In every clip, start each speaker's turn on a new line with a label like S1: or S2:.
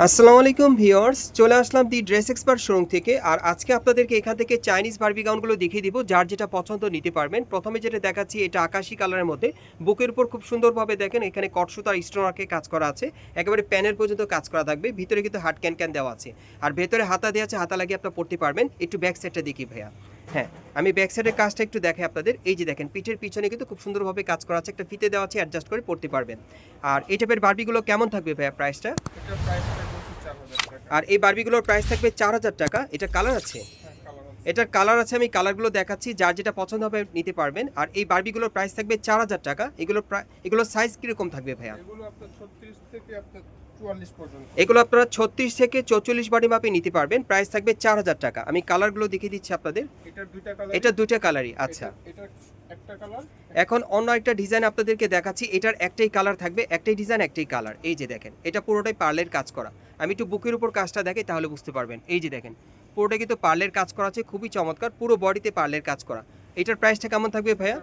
S1: আসসালামু আলাইকুম ভিউয়ার্স, চলে আসলাম দি ড্রেস এক্সপার্ট শোরুম থেকে। আর আজকে আপনাদেরকে এখান থেকে চাইনিজ বারবি গাউনগুলো দেখিয়ে দিব, যার যেটা পছন্দ নিতে পারবেন। প্রথমে যেটা দেখাচ্ছি, এটা আকাশি কালারের মধ্যে, বুকের উপর খুব সুন্দরভাবে দেখেন এখানে কটসুতার স্টোনারকে কাজ করা আছে, একেবারে প্যানেল পর্যন্ত কাজ করা থাকবে। ভিতরে কিন্তু হাট ক্যান দেওয়া আছে, আর ভেতরে হাতা দেওয়া আছে, হাতা লাগিয়ে আপনারা পড়তে পারবেন। একটু ব্যাক সাইডটা দেখি ভাইয়া। হ্যাঁ, আমি ব্যাক সাইডের কাজটা একটু দেখাই আপনাদের। এই যে দেখেন, পিঠের পিছনে কিন্তু খুব সুন্দরভাবে কাজ করা আছে, একটা ফিতে দেওয়া আছে, অ্যাডজাস্ট করে পড়তে পারবেন। আর এই টাইপের বারবিগুলো কেমন থাকবে ভাইয়া প্রাইসটা? আর এই বারবিগুলোর প্রাইস থাকবে 4,000 টাকা। এটা কালার আছে, এটার কালার আছে, আমি কালারগুলো দেখাচ্ছি, যার যেটা পছন্দ হবে নিতে পারবেন। আর এই বারবিগুলোর প্রাইস থাকবে 4,000 টাকা। এগুলোর সাইজ কিরকম থাকবে ভাইয়া? এগুলো আপনারা 36 থেকে 44 বডি মাপে নিতে পারবেন। প্রাইস থাকবে 4,000 টাকা। আমি কালারগুলো দেখিয়ে দিচ্ছি আপনাদের। এটা দুইটা কালারই। আচ্ছা, এখন অন্য একটা ডিজাইন আপনাদেরকে দেখাচ্ছি। এটার একটাই কালার থাকবে, একটাই ডিজাইন, একটাই কালার। এই যে দেখেন, এটা পুরোটাই পার্লের কাজ করা। আমি একটু বুকের উপর কাজটা দেখাই, তাহলে বুঝতে পারবেন। এই যে দেখেন, পুরোটা কিন্তু পার্লের কাজ করা আছে, খুবই চমৎকার, পুরো বডিতে পার্লের কাজ করা। এটার প্রাইসটা কেমন থাকবে ভাইয়া?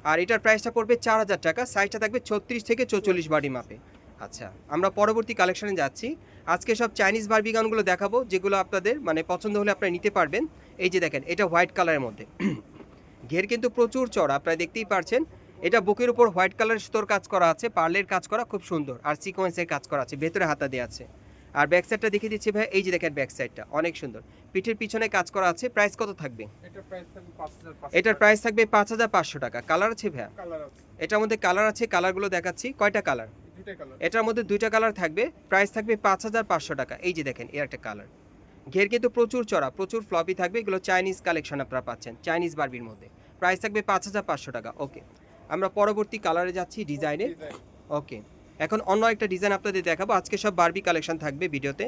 S1: আর এটার প্রাইসটা পড়বে 4,000 টাকা। সাইজটা থাকবে 36 থেকে 44 বডি মাপে। আচ্ছা, আমরা পরবর্তী কালেকশনে যাচ্ছি। আজকে সব চাইনিজ বারবি গাউনগুলো দেখাবো, যেগুলো আপনাদের মানে পছন্দ হলে আপনারা নিতে পারবেন। এই যে দেখেন, এটা হোয়াইট কালারের মধ্যে, ঘের কিন্তু প্রচুর চড়া, আপনারা দেখতেই পারছেন। এটা বুকের উপর হোয়াইট কালারের সুতোর কাজ করা আছে, পার্লের কাজ করা, খুব সুন্দর, আর সিকোয়েন্সের কাজ করা আছে, ভেতরে হাতা দেওয়া আছে। আর ব্যাক সাইডটা দেখিয়ে দিচ্ছি ভাই। এই যে দেখেন, ব্যাক সাইডটা অনেক সুন্দর, পিঠের পিছনে কাজ করা আছে। প্রাইস কত থাকবে? এটার প্রাইস থাকবে 5,500 টাকা। কালার আছে ভাইয়া? এটার মধ্যে কালার আছে, কালারগুলো দেখাচ্ছি। কয়টা কালার? এটার মধ্যে দুইটা কালার থাকবে। প্রাইস থাকবে 5,500 টাকা। এই যে দেখেন, এর একটা কালার, ঘের কিন্তু প্রচুর চড়া, প্রচুর ফ্লপি থাকবে। এগুলো চাইনিজ কালেকশন আপনারা পাচ্ছেন, চাইনিজ বারবির মধ্যে। প্রাইস থাকবে 5,500 টাকা। ওকে, আমরা পরবর্তী কালারে যাচ্ছি, ডিজাইনে। ওকে, এখন অন্য একটা ডিজাইন আপনাদের দেখাবো। আজকে সব বারবি কালেকশন থাকবে ভিডিওতে।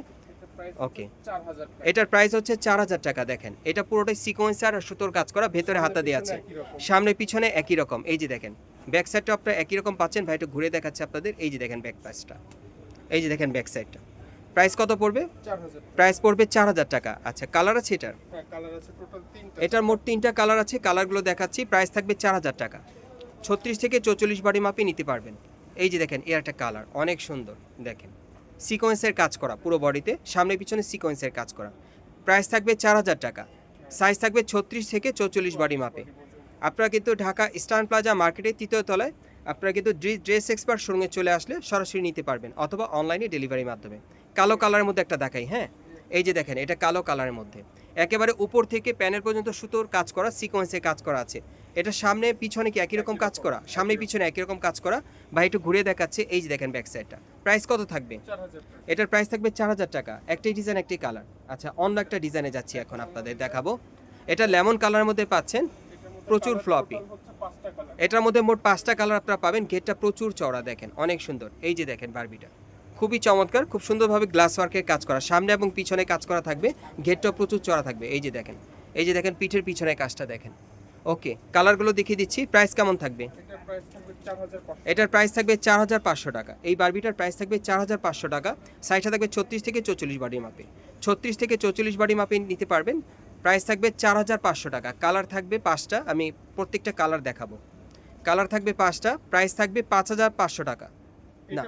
S1: ওকে, এটার প্রাইস হচ্ছে 4,000 টাকা। দেখেন, এটা পুরোটাই সিকোয়েন্স আর সুতোর কাজ করা, ভেতরে হাতা দেওয়া আছে, সামনে পিছনে একই রকম। এই যে দেখেন, ব্যাক সাইডটা আপনারা একই রকম পাচ্ছেন। ভাই একটু ঘুরে দেখাচ্ছে আপনাদের। এই যে দেখেন ব্যাক পাশটা, এই যে দেখেন ব্যাক সাইডটা। প্রাইস কত পড়বে? প্রাইস পড়বে 4,000 টাকা। আচ্ছা, কালার আছে এটার? এটার মোট 3টা কালার আছে, কালারগুলো দেখাচ্ছি। প্রাইস থাকবে 4,000 টাকা। 36 থেকে 44 বডি মাপে নিতে পারবেন। এই যে দেখেন, এর একটা কালার অনেক সুন্দর, দেখেন সিকোয়েন্সের কাজ করা পুরো বডিতে, সামনে পিছনে সিকোয়েন্সের কাজ করা। প্রাইস থাকবে 4,000 টাকা। সাইজ থাকবে 36 থেকে 44 বডি মাপে। আপনারা কিন্তু ঢাকা ইস্টার্ন প্লাজা মার্কেটের 3য় তলায় আপনারা কিন্তু ড্রেস এক্সপার্ট শোরুমে চলে আসলে সরাসরি নিতে পারবেন, অথবা অনলাইনে ডেলিভারির মাধ্যমে। কালো কালারের মধ্যে একটা দেখাই। হ্যাঁ, এই যে দেখেন, এটা কালো কালারের মধ্যে, একেবারে উপর থেকে প্যানেল পর্যন্ত সুতোর কাজ করা, সিকোয়েন্সের কাজ করা আছে। এটা সামনে পিছনে কি একই রকম কাজ করা? সামনে পিছনে একই রকম কাজ করা। ভাই একটু ঘুরে দেখাচ্ছে। এই যে দেখেন ব্যাক সাইডটা। প্রাইস কত থাকবে? এটার প্রাইস থাকবে 4,000 টাকা। একটাই ডিজাইন, একটাই কালার। আচ্ছা, অন্য একটা ডিজাইনে যাচ্ছি, এখন আপনাদের দেখাবো। এটা লেমন কালারের মধ্যে পাচ্ছেন, প্রচুর ফ্লপি। এটার মধ্যে মোট 5টা কালার আপনারা পাবেন। ঘেরটা প্রচুর চওড়া, দেখেন অনেক সুন্দর। এই যে দেখেন বারবিটা খুবই চমৎকার, খুব সুন্দরভাবে গ্লাস ওয়ার্কের কাজ করা, সামনে এবং পিছনে কাজ করা থাকবে। ঘেরটা প্রচুর চওড়া থাকবে। এই যে দেখেন, এই যে দেখেন পিঠের পিছনে কাজটা দেখেন। ওকে, কালারগুলো দেখিয়ে দিচ্ছি। প্রাইস কেমন থাকবে? এটার প্রাইস থাকবে 4,500 টাকা। এই বারবিটার প্রাইস থাকবে 4,500 টাকা। সাইজটা থাকবে 36 থেকে 44 বডি মাপে। 36 থেকে 44 বডি মাপে নিতে পারবেন। প্রাইস থাকবে 4,500 টাকা। কালার থাকবে 5টা, আমি প্রত্যেকটা কালার দেখাবো। কালার থাকবে 5টা। প্রাইস থাকবে 5,500 টাকা। না,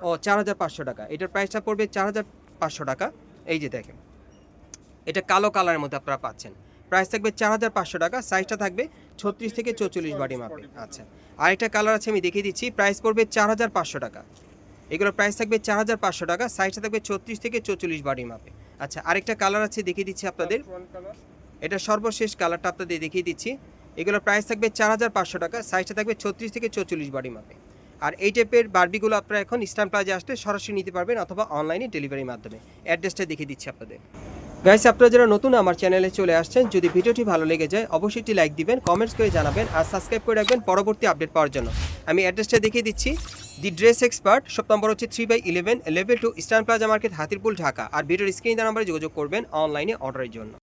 S1: ও 4,500 টাকা। এটার প্রাইসটা পড়বে 4,500 টাকা। এই যে দেখেন, এটা কালো কালারের মধ্যে আপনারা পাচ্ছেন। প্রাইস থাকবে 4,500 টাকা। সাইজটা থাকবে 36 থেকে 44 বডি মাপে। আচ্ছা, আরেকটা কালার আছে, আমি দেখিয়ে দিচ্ছি। প্রাইস পড়বে 4,500 টাকা। এগুলোর প্রাইস থাকবে 4,500 টাকা। সাইজটা থাকবে 36 থেকে 44 বডি মাপে। আচ্ছা, আরেকটা কালার আছে, দেখিয়ে দিচ্ছি আপনাদের। এটা সর্বশেষ কালারটা আপনাদের দেখিয়ে দিচ্ছি। এগুলোর প্রাইস থাকবে 4,500 টাকা। সাইজটা থাকবে 36 থেকে 44 বডি মাপে। আর এই টাইপের বারবিগুলো আপনারা এখন ইস্টার্ন প্লাজা আসলে সরাসরি নিতে পারবেন, অথবা অনলাইনে ডেলিভারির মাধ্যমে। অ্যাড্রেসটা দেখিয়ে দিচ্ছি আপনাদের। গাইস, আপনারা যারা নতুন আমার চ্যানেলে চলে আসছেন, যদি ভিডিওটি ভালো লেগে যায় অবশ্যই একটি লাইক দিবেন, কমেন্টস করে জানাবেন, আর সাবস্ক্রাইব করে রাখবেন পরবর্তী আপডেট পাওয়ার জন্য। আমি অ্যাড্রেসটা দেখিয়ে দিচ্ছি। The dress expert, shop number হচ্ছে 3/11, level 2, eastern plaza market, Hatirpool, Dhaka. আর ভিডিওর স্ক্রিনে দেওয়া নাম্বারে যোগাযোগ করবেন অনলাইনে অর্ডারের জন্য।